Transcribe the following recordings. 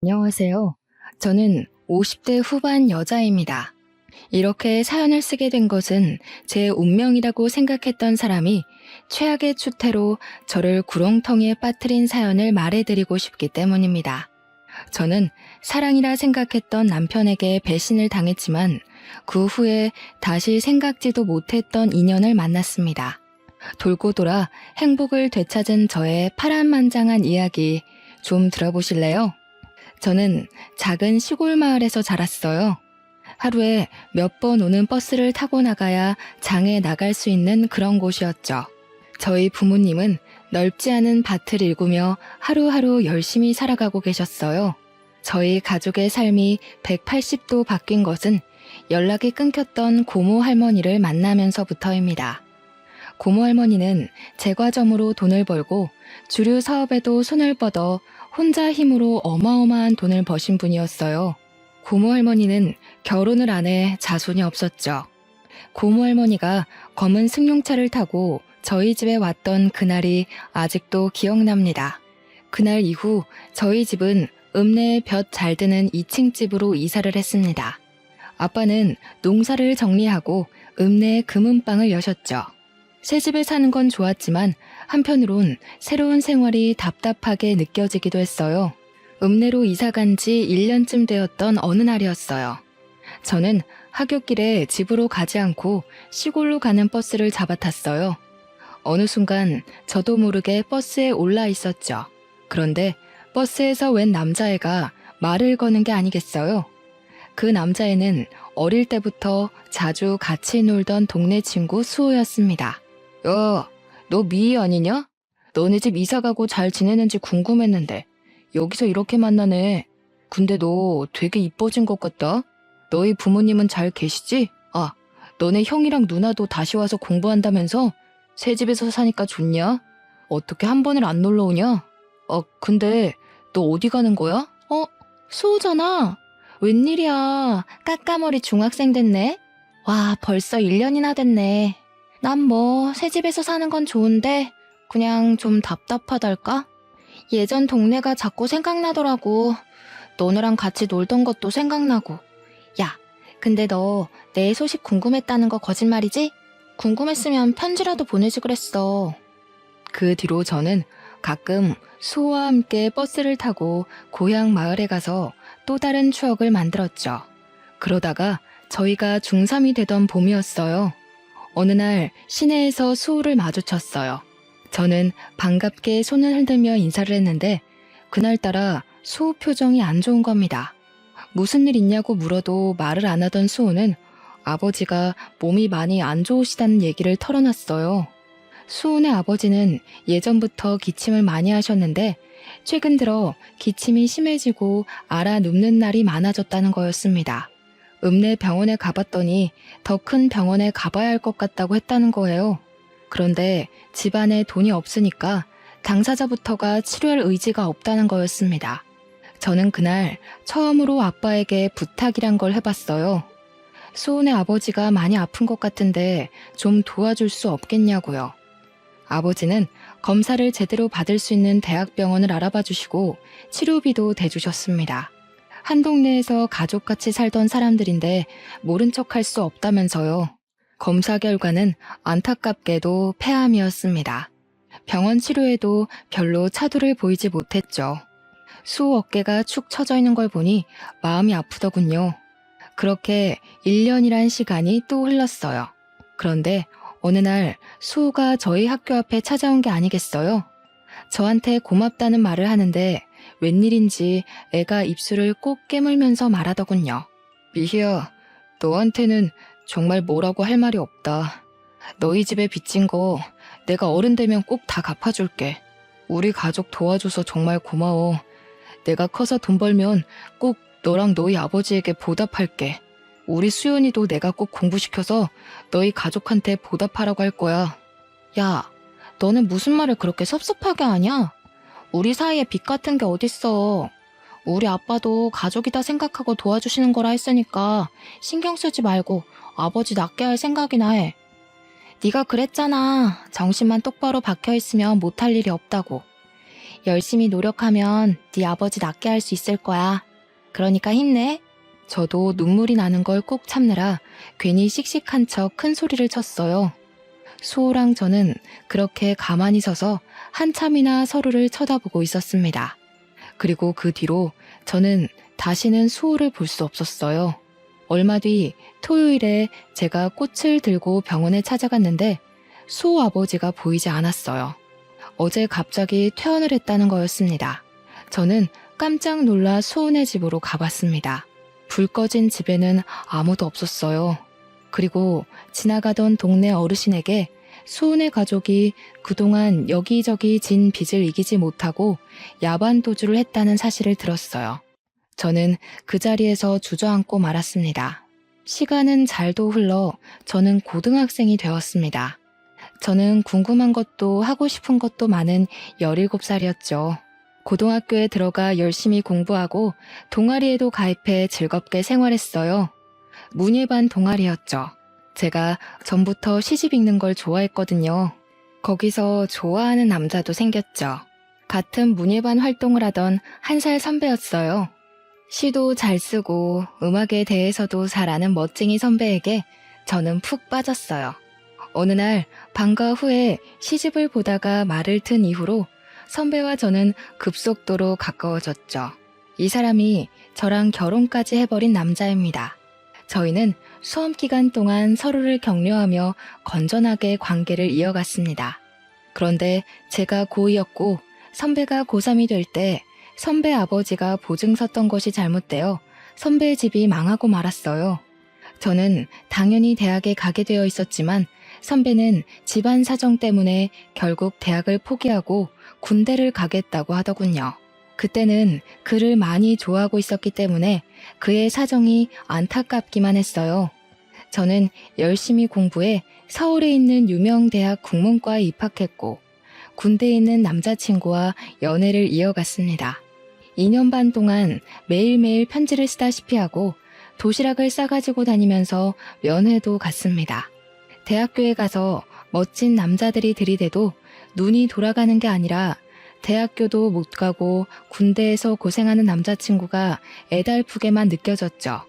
안녕하세요. 저는 50대 후반 여자입니다. 이렇게 사연을 쓰게 된 것은 제 운명이라고 생각했던 사람이 최악의 추태로 저를 구렁텅이에 빠뜨린 사연을 말해드리고 싶기 때문입니다. 저는 사랑이라 생각했던 남편에게 배신을 당했지만 그 후에 다시 생각지도 못했던 인연을 만났습니다. 돌고 돌아 행복을 되찾은 저의 파란만장한 이야기 좀 들어보실래요? 저는 작은 시골 마을에서 자랐어요. 하루에 몇 번 오는 버스를 타고 나가야 장에 나갈 수 있는 그런 곳이었죠. 저희 부모님은 넓지 않은 밭을 일구며 하루하루 열심히 살아가고 계셨어요. 저희 가족의 삶이 180도 바뀐 것은 연락이 끊겼던 고모 할머니를 만나면서부터입니다. 고모 할머니는 제과점으로 돈을 벌고 주류 사업에도 손을 뻗어 혼자 힘으로 어마어마한 돈을 버신 분이었어요. 고모 할머니는 결혼을 안 해 자손이 없었죠. 고모 할머니가 검은 승용차를 타고 저희 집에 왔던 그날이 아직도 기억납니다. 그날 이후 저희 집은 읍내에 볕 잘 드는 2층 집으로 이사를 했습니다. 아빠는 농사를 정리하고 읍내에 금은방을 여셨죠. 새 집에 사는 건 좋았지만 한편으론 새로운 생활이 답답하게 느껴지기도 했어요. 읍내로 이사 간 지 1년쯤 되었던 어느 날이었어요. 저는 하굣길에 집으로 가지 않고 시골로 가는 버스를 잡아탔어요. 어느 순간 저도 모르게 버스에 올라 있었죠. 그런데 버스에서 웬 남자애가 말을 거는 게 아니겠어요? 그 남자애는 어릴 때부터 자주 같이 놀던 동네 친구 수호였습니다. 야, 너 미희 아니냐? 너네 집 이사 가고 잘 지내는지 궁금했는데 여기서 이렇게 만나네. 근데 너 되게 이뻐진 것 같다. 너희 부모님은 잘 계시지? 아, 너네 형이랑 누나도 다시 와서 공부한다면서? 새 집에서 사니까 좋냐? 어떻게 한 번을 안 놀러 오냐? 근데 너 어디 가는 거야? 수호잖아. 웬일이야. 까까머리 중학생 됐네. 와, 벌써 1년이나 됐네. 난 뭐 새 집에서 사는 건 좋은데 그냥 좀 답답하달까? 예전 동네가 자꾸 생각나더라고. 너네랑 같이 놀던 것도 생각나고. 야, 근데 너 내 소식 궁금했다는 거 거짓말이지? 궁금했으면 편지라도 보내지 그랬어. 그 뒤로 저는 가끔 수호와 함께 버스를 타고 고향 마을에 가서 또 다른 추억을 만들었죠. 그러다가 저희가 중3이 되던 봄이었어요. 어느 날 시내에서 수호를 마주쳤어요. 저는 반갑게 손을 흔들며 인사를 했는데 그날따라 수호 표정이 안 좋은 겁니다. 무슨 일 있냐고 물어도 말을 안 하던 수호는 아버지가 몸이 많이 안 좋으시다는 얘기를 털어놨어요. 수호네 아버지는 예전부터 기침을 많이 하셨는데 최근 들어 기침이 심해지고 알아 눕는 날이 많아졌다는 거였습니다. 읍내 병원에 가봤더니 더 큰 병원에 가봐야 할 것 같다고 했다는 거예요. 그런데 집안에 돈이 없으니까 당사자부터가 치료할 의지가 없다는 거였습니다. 저는 그날 처음으로 아빠에게 부탁이란 걸 해봤어요. 수호네 아버지가 많이 아픈 것 같은데 좀 도와줄 수 없겠냐고요. 아버지는 검사를 제대로 받을 수 있는 대학병원을 알아봐 주시고 치료비도 대주셨습니다. 한 동네에서 가족같이 살던 사람들인데 모른 척할 수 없다면서요. 검사 결과는 안타깝게도 폐암이었습니다. 병원 치료에도 별로 차도를 보이지 못했죠. 수호 어깨가 축 처져 있는 걸 보니 마음이 아프더군요. 그렇게 1년이란 시간이 또 흘렀어요. 그런데 어느 날 수호가 저희 학교 앞에 찾아온 게 아니겠어요? 저한테 고맙다는 말을 하는데 웬일인지 애가 입술을 꼭 깨물면서 말하더군요. 미희야, 너한테는 정말 뭐라고 할 말이 없다. 너희 집에 빚진 거 내가 어른 되면 꼭 다 갚아줄게. 우리 가족 도와줘서 정말 고마워. 내가 커서 돈 벌면 꼭 너랑 너희 아버지에게 보답할게. 우리 수연이도 내가 꼭 공부시켜서 너희 가족한테 보답하라고 할 거야. 야, 너는 무슨 말을 그렇게 섭섭하게 하냐? 우리 사이에 빚 같은 게 어딨어. 우리 아빠도 가족이다 생각하고 도와주시는 거라 했으니까 신경 쓰지 말고 아버지 낫게 할 생각이나 해. 네가 그랬잖아. 정신만 똑바로 박혀있으면 못할 일이 없다고. 열심히 노력하면 네 아버지 낫게 할 수 있을 거야. 그러니까 힘내. 저도 눈물이 나는 걸 꼭 참느라 괜히 씩씩한 척 큰 소리를 쳤어요. 수호랑 저는 그렇게 가만히 서서 한참이나 서로를 쳐다보고 있었습니다. 그리고 그 뒤로 저는 다시는 수호를 볼 수 없었어요. 얼마 뒤 토요일에 제가 꽃을 들고 병원에 찾아갔는데 수호 아버지가 보이지 않았어요. 어제 갑자기 퇴원을 했다는 거였습니다. 저는 깜짝 놀라 수호네 집으로 가봤습니다. 불 꺼진 집에는 아무도 없었어요. 그리고 지나가던 동네 어르신에게 수호네 가족이 그동안 여기저기 진 빚을 이기지 못하고 야반도주를 했다는 사실을 들었어요. 저는 그 자리에서 주저앉고 말았습니다. 시간은 잘도 흘러 저는 고등학생이 되었습니다. 저는 궁금한 것도 하고 싶은 것도 많은 17살이었죠. 고등학교에 들어가 열심히 공부하고 동아리에도 가입해 즐겁게 생활했어요. 문예반 동아리였죠. 제가 전부터 시집 읽는 걸 좋아했거든요. 거기서 좋아하는 남자도 생겼죠. 같은 문예반 활동을 하던 1살 선배였어요. 시도 잘 쓰고 음악에 대해서도 잘 아는 멋쟁이 선배에게 저는 푹 빠졌어요. 어느 날 방과 후에 시집을 보다가 말을 튼 이후로 선배와 저는 급속도로 가까워졌죠. 이 사람이 저랑 결혼까지 해버린 남자입니다. 저희는 수험 기간 동안 서로를 격려하며 건전하게 관계를 이어갔습니다. 그런데 제가 고2였고 선배가 고3이 될 때 선배 아버지가 보증 섰던 것이 잘못되어 선배의 집이 망하고 말았어요. 저는 당연히 대학에 가게 되어 있었지만 선배는 집안 사정 때문에 결국 대학을 포기하고 군대를 가겠다고 하더군요. 그때는 그를 많이 좋아하고 있었기 때문에 그의 사정이 안타깝기만 했어요. 저는 열심히 공부해 서울에 있는 유명 대학 국문과에 입학했고 군대에 있는 남자친구와 연애를 이어갔습니다. 2년 반 동안 매일매일 편지를 쓰다시피 하고 도시락을 싸가지고 다니면서 면회도 갔습니다. 대학교에 가서 멋진 남자들이 들이대도 눈이 돌아가는 게 아니라 대학교도 못 가고 군대에서 고생하는 남자친구가 애달프게만 느껴졌죠.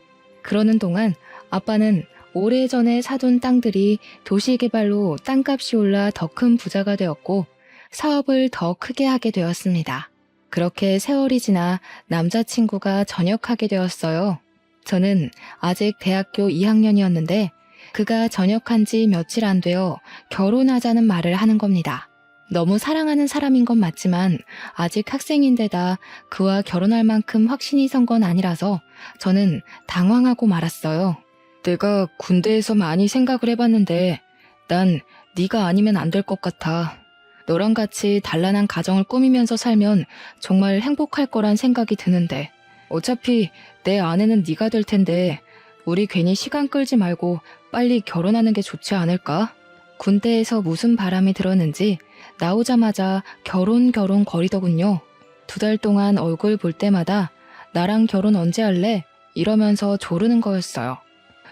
그러는 동안 아빠는 오래전에 사둔 땅들이 도시개발로 땅값이 올라 더 큰 부자가 되었고 사업을 더 크게 하게 되었습니다. 그렇게 세월이 지나 남자친구가 전역하게 되었어요. 저는 아직 대학교 2학년이었는데 그가 전역한 지 며칠 안 되어 결혼하자는 말을 하는 겁니다. 너무 사랑하는 사람인 건 맞지만 아직 학생인데다 그와 결혼할 만큼 확신이 선 건 아니라서 저는 당황하고 말았어요. 내가 군대에서 많이 생각을 해봤는데 난 네가 아니면 안 될 것 같아. 너랑 같이 단란한 가정을 꾸미면서 살면 정말 행복할 거란 생각이 드는데 어차피 내 아내는 네가 될 텐데 우리 괜히 시간 끌지 말고 빨리 결혼하는 게 좋지 않을까? 군대에서 무슨 바람이 들었는지 나오자마자 결혼 거리더군요. 2달 동안 얼굴 볼 때마다 나랑 결혼 언제 할래? 이러면서 조르는 거였어요.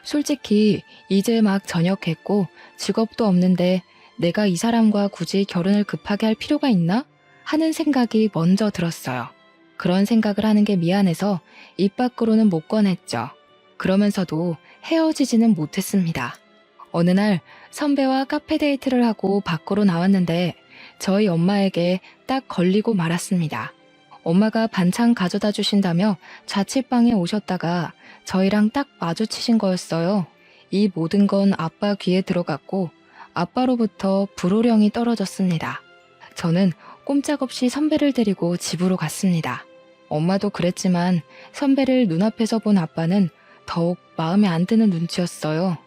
솔직히 이제 막 전역했고 직업도 없는데 내가 이 사람과 굳이 결혼을 급하게 할 필요가 있나? 하는 생각이 먼저 들었어요. 그런 생각을 하는 게 미안해서 입 밖으로는 못 꺼냈죠. 그러면서도 헤어지지는 못했습니다. 어느 날 선배와 카페 데이트를 하고 밖으로 나왔는데 저희 엄마에게 딱 걸리고 말았습니다. 엄마가 반찬 가져다 주신다며 자취방에 오셨다가 저희랑 딱 마주치신 거였어요. 이 모든 건 아빠 귀에 들어갔고 아빠로부터 불호령이 떨어졌습니다. 저는 꼼짝없이 선배를 데리고 집으로 갔습니다. 엄마도 그랬지만 선배를 눈앞에서 본 아빠는 더욱 마음에 안 드는 눈치였어요.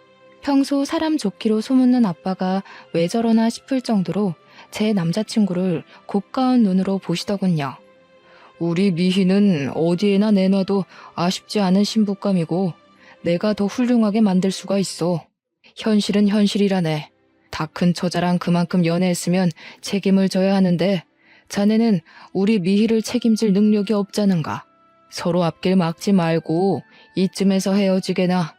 평소 사람 좋기로 소문난 아빠가 왜 저러나 싶을 정도로 제 남자친구를 고가운 눈으로 보시더군요. 우리 미희는 어디에나 내놔도 아쉽지 않은 신부감이고 내가 더 훌륭하게 만들 수가 있어. 현실은 현실이라네. 다 큰 처자랑 그만큼 연애했으면 책임을 져야 하는데 자네는 우리 미희를 책임질 능력이 없자는가. 서로 앞길 막지 말고 이쯤에서 헤어지게나.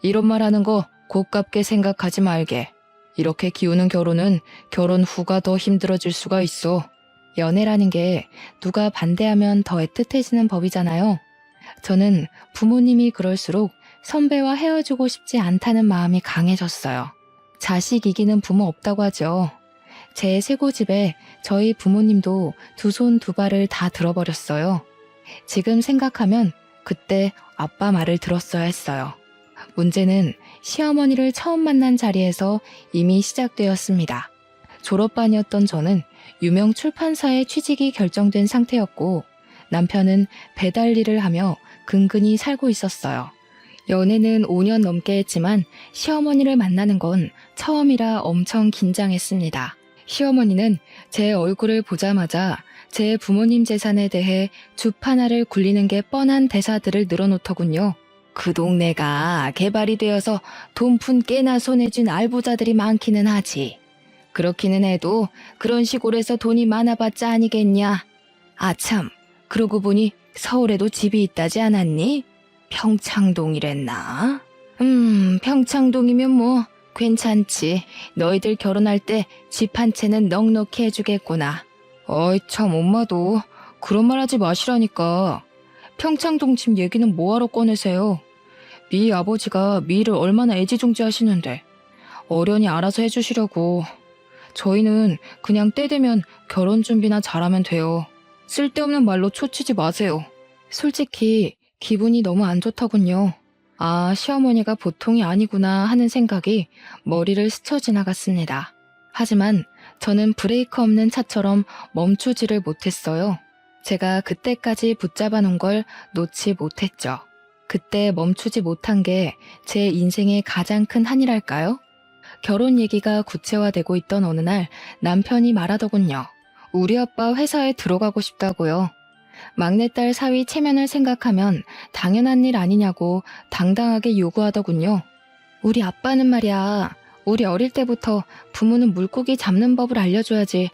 이런 말 하는 거 고깝게 생각하지 말게. 이렇게 기우는 결혼은 결혼 후가 더 힘들어질 수가 있어. 연애라는 게 누가 반대하면 더 애틋해지는 법이잖아요. 저는 부모님이 그럴수록 선배와 헤어지고 싶지 않다는 마음이 강해졌어요. 자식 이기는 부모 없다고 하죠. 제 쇠고집에 저희 부모님도 두 손 두 발을 다 들어버렸어요. 지금 생각하면 그때 아빠 말을 들었어야 했어요. 문제는 시어머니를 처음 만난 자리에서 이미 시작되었습니다. 졸업반이었던 저는 유명 출판사에 취직이 결정된 상태였고 남편은 배달 일을 하며 근근히 살고 있었어요. 연애는 5년 넘게 했지만 시어머니를 만나는 건 처음이라 엄청 긴장했습니다. 시어머니는 제 얼굴을 보자마자 제 부모님 재산에 대해 주파나를 굴리는 게 뻔한 대사들을 늘어놓더군요. 그 동네가 개발이 되어서 돈푼 깨나 손에 쥔 알부자들이 많기는 하지. 그렇기는 해도 그런 시골에서 돈이 많아봤자 아니겠냐. 아참, 그러고 보니 서울에도 집이 있다지 않았니? 평창동이랬나? 평창동이면 뭐 괜찮지. 너희들 결혼할 때 집 한 채는 넉넉히 해주겠구나. 어이 참 엄마도 그런 말 하지 마시라니까. 평창동 집 얘기는 뭐하러 꺼내세요? 미 아버지가 미를 얼마나 애지중지하시는데 어련히 알아서 해주시려고. 저희는 그냥 때 되면 결혼 준비나 잘하면 돼요. 쓸데없는 말로 초치지 마세요. 솔직히 기분이 너무 안 좋더군요. 아, 시어머니가 보통이 아니구나 하는 생각이 머리를 스쳐 지나갔습니다. 하지만 저는 브레이크 없는 차처럼 멈추지를 못했어요. 제가 그때까지 붙잡아 놓은 걸 놓지 못했죠. 그때 멈추지 못한 게 제 인생의 가장 큰 한이랄까요? 결혼 얘기가 구체화되고 있던 어느 날 남편이 말하더군요. 우리 아빠 회사에 들어가고 싶다고요. 막내딸 사위 체면을 생각하면 당연한 일 아니냐고 당당하게 요구하더군요. 우리 아빠는 말이야. 우리 어릴 때부터 부모는 물고기 잡는 법을 알려줘야지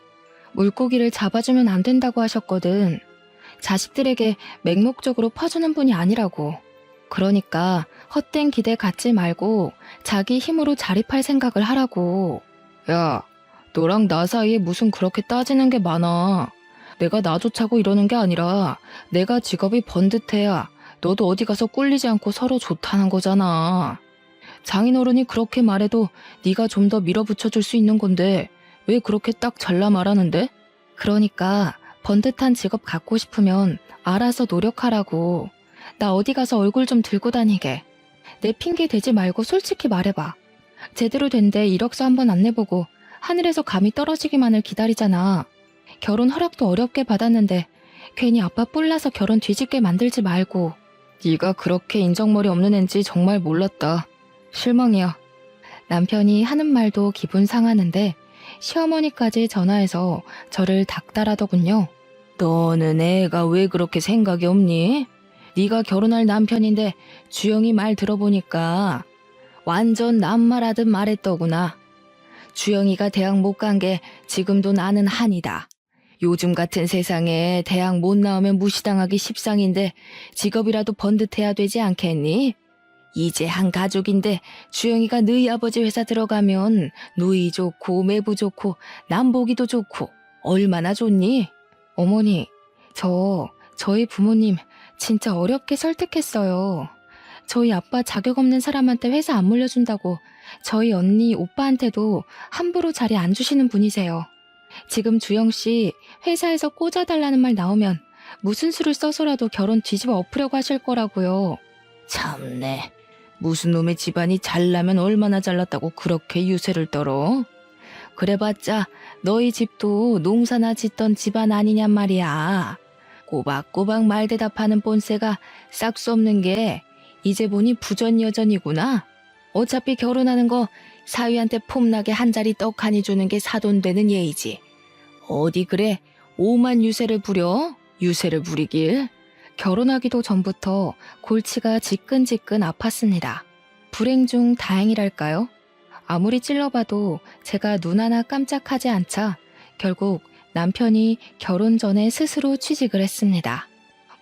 물고기를 잡아주면 안 된다고 하셨거든. 자식들에게 맹목적으로 퍼주는 분이 아니라고. 그러니까 헛된 기대 갖지 말고 자기 힘으로 자립할 생각을 하라고. 야, 너랑 나 사이에 무슨 그렇게 따지는 게 많아. 내가 나 좋자고 이러는 게 아니라 내가 직업이 번듯해야 너도 어디 가서 꿀리지 않고 서로 좋다는 거잖아. 장인어른이 그렇게 말해도 네가 좀 더 밀어붙여줄 수 있는 건데 왜 그렇게 딱 잘라 말하는데? 그러니까 번듯한 직업 갖고 싶으면 알아서 노력하라고. 나 어디 가서 얼굴 좀 들고 다니게. 내 핑계 대지 말고 솔직히 말해봐. 제대로 된데 이력서 한번 안 내보고 하늘에서 감이 떨어지기만을 기다리잖아. 결혼 허락도 어렵게 받았는데 괜히 아빠 뿔나서 결혼 뒤집게 만들지 말고. 네가 그렇게 인정머리 없는 앤지 정말 몰랐다. 실망이야. 남편이 하는 말도 기분 상하는데 시어머니까지 전화해서 저를 닥달하더군요. 너는 애가 왜 그렇게 생각이 없니? 네가 결혼할 남편인데 주영이 말 들어보니까 완전 남말하듯 말했더구나. 주영이가 대학 못 간 게 지금도 나는 한이다. 요즘 같은 세상에 대학 못 나오면 무시당하기 십상인데 직업이라도 번듯해야 되지 않겠니? 이제 한 가족인데 주영이가 너희 아버지 회사 들어가면 누이 좋고 매부 좋고 남보기도 좋고 얼마나 좋니? 어머니, 저희 부모님 진짜 어렵게 설득했어요. 저희 아빠 자격 없는 사람한테 회사 안 물려준다고 저희 언니, 오빠한테도 함부로 자리 안 주시는 분이세요. 지금 주영씨 회사에서 꽂아달라는 말 나오면 무슨 수를 써서라도 결혼 뒤집어 엎으려고 하실 거라고요. 참네. 무슨 놈의 집안이 잘나면 얼마나 잘났다고 그렇게 유세를 떨어? 그래봤자 너희 집도 농사나 짓던 집안 아니냔 말이야. 꼬박꼬박 말대답하는 본세가 싹 수 없는 게 이제 보니 부전여전이구나. 어차피 결혼하는 거 사위한테 폼나게 한 자리 떡하니 주는 게 사돈되는 예의지. 어디 그래 오만 유세를 부려? 유세를 부리길. 결혼하기도 전부터 골치가 지끈지끈 아팠습니다. 불행 중 다행이랄까요? 아무리 찔러봐도 제가 눈 하나 깜짝하지 않자 결국 남편이 결혼 전에 스스로 취직을 했습니다.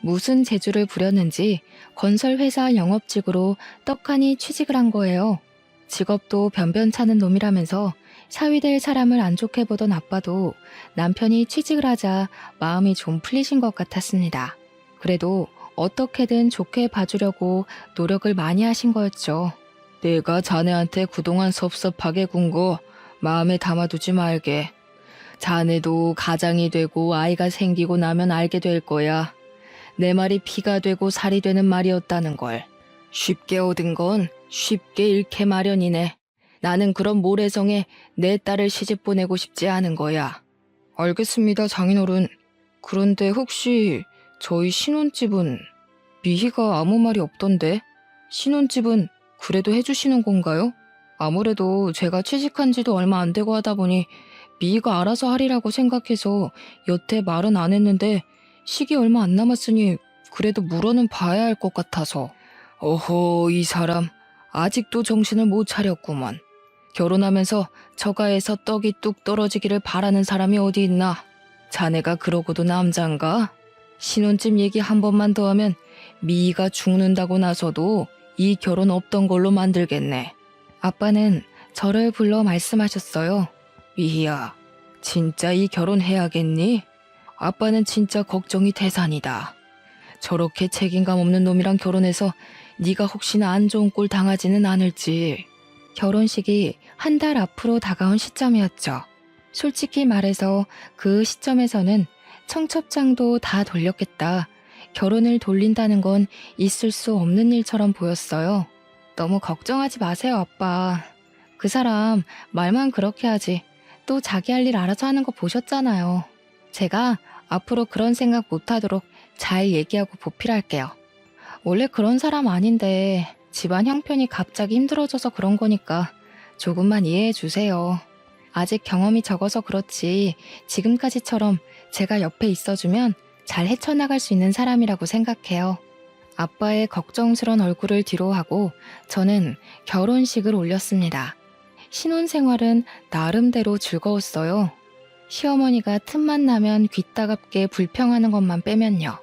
무슨 재주를 부렸는지 건설회사 영업직으로 떡하니 취직을 한 거예요. 직업도 변변찮은 놈이라면서 사위될 사람을 안 좋게 보던 아빠도 남편이 취직을 하자 마음이 좀 풀리신 것 같았습니다. 그래도 어떻게든 좋게 봐주려고 노력을 많이 하신 거였죠. 내가 자네한테 그동안 섭섭하게 군 거 마음에 담아두지 말게. 자네도 가장이 되고 아이가 생기고 나면 알게 될 거야. 내 말이 피가 되고 살이 되는 말이었다는 걸. 쉽게 얻은 건 쉽게 잃게 마련이네. 나는 그런 모래성에 내 딸을 시집 보내고 싶지 않은 거야. 알겠습니다, 장인어른. 그런데 혹시 저희 신혼집은 미희가 아무 말이 없던데? 신혼집은 그래도 해주시는 건가요? 아무래도 제가 취직한 지도 얼마 안 되고 하다 보니 미희가 알아서 하리라고 생각해서 여태 말은 안 했는데 시기 얼마 안 남았으니 그래도 물어는 봐야 할 것 같아서. 어허, 이 사람 아직도 정신을 못 차렸구먼. 결혼하면서 처가에서 떡이 뚝 떨어지기를 바라는 사람이 어디 있나? 자네가 그러고도 남잔가? 신혼집 얘기 한 번만 더 하면 미희가 죽는다고 나서도 이 결혼 없던 걸로 만들겠네. 아빠는 저를 불러 말씀하셨어요. 미희야, 진짜 이 결혼 해야겠니? 아빠는 진짜 걱정이 태산이다. 저렇게 책임감 없는 놈이랑 결혼해서 네가 혹시나 안 좋은 꼴 당하지는 않을지. 결혼식이 한 달 앞으로 다가온 시점이었죠. 솔직히 말해서 그 시점에서는 청첩장도 다 돌렸겠다. 결혼을 돌린다는 건 있을 수 없는 일처럼 보였어요. 너무 걱정하지 마세요, 아빠. 그 사람 말만 그렇게 하지. 또 자기 할 일 알아서 하는 거 보셨잖아요. 제가 앞으로 그런 생각 못하도록 잘 얘기하고 보필할게요. 원래 그런 사람 아닌데 집안 형편이 갑자기 힘들어져서 그런 거니까 조금만 이해해 주세요. 아직 경험이 적어서 그렇지 지금까지처럼 제가 옆에 있어주면 잘 헤쳐나갈 수 있는 사람이라고 생각해요. 아빠의 걱정스런 얼굴을 뒤로하고 저는 결혼식을 올렸습니다. 신혼생활은 나름대로 즐거웠어요. 시어머니가 틈만 나면 귀따갑게 불평하는 것만 빼면요.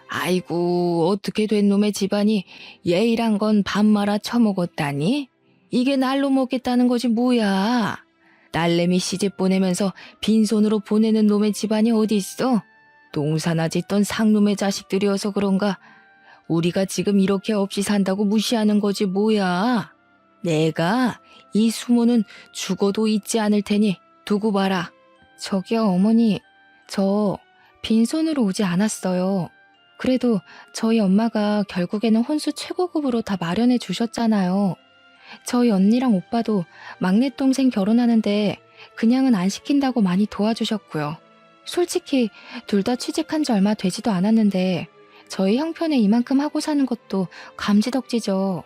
아이고, 어떻게 된 놈의 집안이 예의란 건 밥 말아 처먹었다니? 이게 날로 먹겠다는 거지 뭐야? 딸내미 시집 보내면서 빈손으로 보내는 놈의 집안이 어디 있어? 농사나 짓던 상놈의 자식들이어서 그런가? 우리가 지금 이렇게 없이 산다고 무시하는 거지 뭐야? 내가 이 수모는 죽어도 잊지 않을 테니 두고 봐라. 저기요, 어머니. 저 빈손으로 오지 않았어요. 그래도 저희 엄마가 결국에는 혼수 최고급으로 다 마련해 주셨잖아요. 저희 언니랑 오빠도 막내 동생 결혼하는데 그냥은 안 시킨다고 많이 도와주셨고요. 솔직히 둘 다 취직한 지 얼마 되지도 않았는데 저희 형편에 이만큼 하고 사는 것도 감지덕지죠.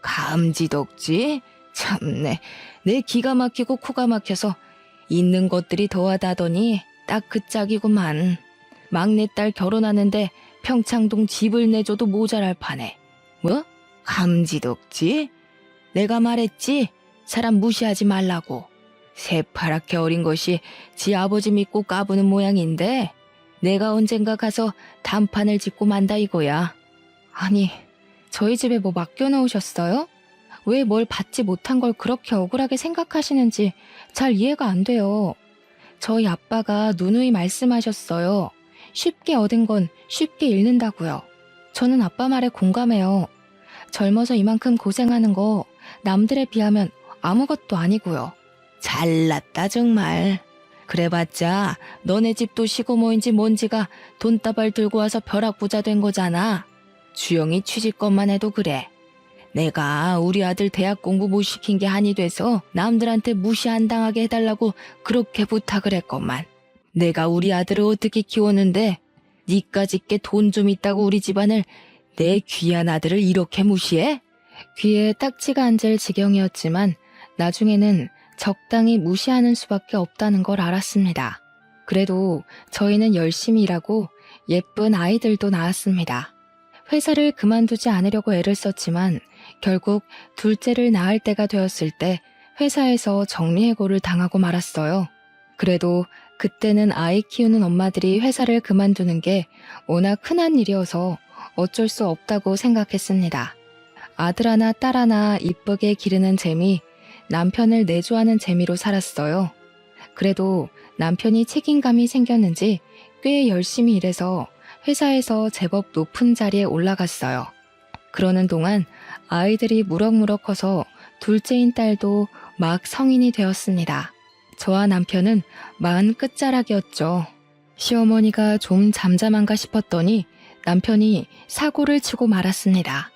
감지덕지? 참네. 내 기가 막히고 코가 막혀서 있는 것들이 더하다더니 딱 그 짝이구만. 막내딸 결혼하는데 평창동 집을 내줘도 모자랄 판에. 뭐? 감지덕지? 내가 말했지? 사람 무시하지 말라고. 새파랗게 어린 것이 지 아버지 믿고 까부는 모양인데 내가 언젠가 가서 단판을 짓고 만다 이거야. 아니, 저희 집에 뭐 맡겨놓으셨어요? 왜 뭘 받지 못한 걸 그렇게 억울하게 생각하시는지 잘 이해가 안 돼요. 저희 아빠가 누누이 말씀하셨어요. 쉽게 얻은 건 쉽게 잃는다고요. 저는 아빠 말에 공감해요. 젊어서 이만큼 고생하는 거 남들에 비하면 아무것도 아니고요. 잘났다 정말. 그래봤자 너네 집도 시고모인지 뭔지가 돈다발 들고 와서 벼락부자 된 거잖아. 주영이 취직것만 해도 그래. 내가 우리 아들 대학 공부 못 시킨 게 한이 돼서 남들한테 무시 안 당하게 해달라고 그렇게 부탁을 했건만. 내가 우리 아들을 어떻게 키웠는데 니까짓게 돈 좀 있다고 우리 집안을 내 귀한 아들을 이렇게 무시해? 귀에 딱지가 앉을 지경이었지만 나중에는 적당히 무시하는 수밖에 없다는 걸 알았습니다. 그래도 저희는 열심히 일하고 예쁜 아이들도 낳았습니다. 회사를 그만두지 않으려고 애를 썼지만 결국 둘째를 낳을 때가 되었을 때 회사에서 정리해고를 당하고 말았어요. 그래도 그때는 아이 키우는 엄마들이 회사를 그만두는 게 워낙 흔한 일이어서 어쩔 수 없다고 생각했습니다. 아들 하나 딸 하나 이쁘게 기르는 재미 남편을 내조하는 재미로 살았어요. 그래도 남편이 책임감이 생겼는지 꽤 열심히 일해서 회사에서 제법 높은 자리에 올라갔어요. 그러는 동안 아이들이 무럭무럭 커서 둘째인 딸도 막 성인이 되었습니다. 저와 남편은 40 끝자락이었죠. 시어머니가 좀 잠잠한가 싶었더니 남편이 사고를 치고 말았습니다.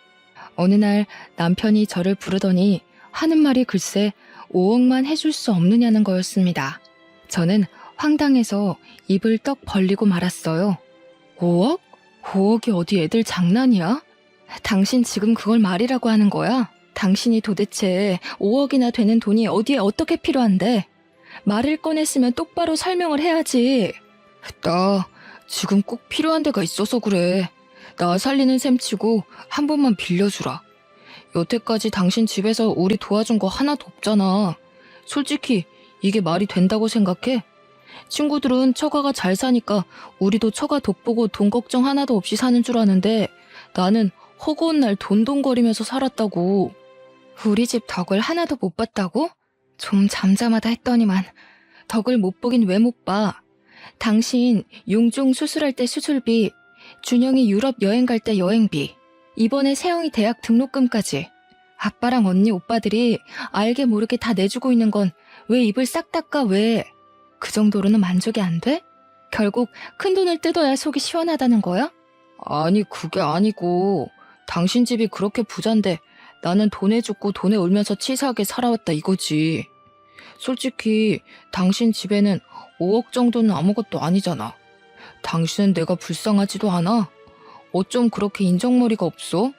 어느 날 남편이 저를 부르더니 하는 말이 글쎄 5억만 해줄 수 없느냐는 거였습니다. 저는 황당해서 입을 떡 벌리고 말았어요. 5억? 5억이 어디 애들 장난이야? 당신 지금 그걸 말이라고 하는 거야? 당신이 도대체 5억이나 되는 돈이 어디에 어떻게 필요한데? 말을 꺼냈으면 똑바로 설명을 해야지. 나 지금 꼭 필요한 데가 있어서 그래. 나 살리는 셈 치고 한 번만 빌려주라. 여태까지 당신 집에서 우리 도와준 거 하나도 없잖아. 솔직히 이게 말이 된다고 생각해? 친구들은 처가가 잘 사니까 우리도 처가 덕보고 돈 걱정 하나도 없이 사는 줄 아는데 나는 허구한 날 돈돈거리면서 살았다고. 우리 집 덕을 하나도 못 봤다고? 좀 잠잠하다 했더니만 덕을 못 보긴 왜 못 봐. 당신 용종 수술할 때 수술비, 준영이 유럽 여행 갈 때 여행비, 이번에 세영이 대학 등록금까지 아빠랑 언니 오빠들이 알게 모르게 다 내주고 있는 건 왜 입을 싹 닦아 왜? 그 정도로는 만족이 안 돼? 결국 큰돈을 뜯어야 속이 시원하다는 거야? 아니 그게 아니고 당신 집이 그렇게 부잔데 나는 돈에 죽고 돈에 울면서 치사하게 살아왔다 이거지. 솔직히 당신 집에는 5억 정도는 아무것도 아니잖아. 당신은 내가 불쌍하지도 않아? 어쩜 그렇게 인정머리가 없어?